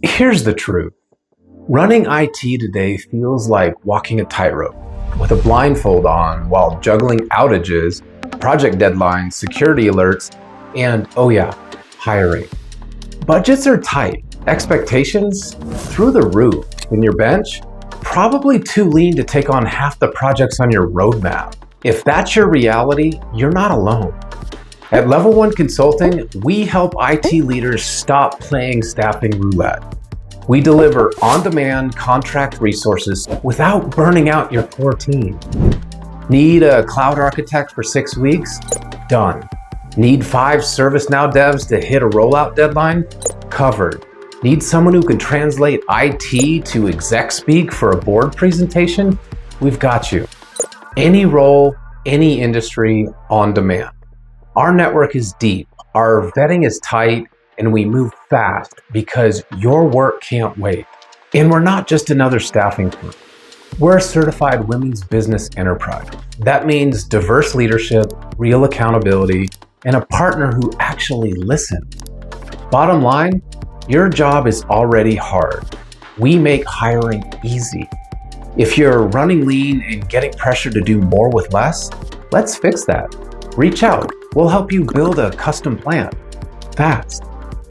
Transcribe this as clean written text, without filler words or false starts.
Here's the truth. Running IT today feels like walking a tightrope with a blindfold on while juggling outages, project deadlines, security alerts, and, oh yeah, hiring. Budgets are tight, expectations through the roof, and your bench probably too lean to take on half the projects on your roadmap. If that's your reality, you're not alone. At Level 1 Consulting, we help IT leaders stop playing staffing roulette. We deliver on-demand contract resources without burning out your core team. Need a cloud architect for 6 weeks? Done. Need 5 ServiceNow devs to hit a rollout deadline? Covered. Need someone who can translate IT to exec speak for a board presentation? We've got you. Any role, any industry, on demand. Our network is deep, our vetting is tight, and we move fast because your work can't wait. And we're not just another staffing firm. We're a certified women's business enterprise. That means diverse leadership, real accountability, and a partner who actually listens. Bottom line, your job is already hard. We make hiring easy. If you're running lean and getting pressure to do more with less, let's fix that. Reach out. We'll help you build a custom plan fast.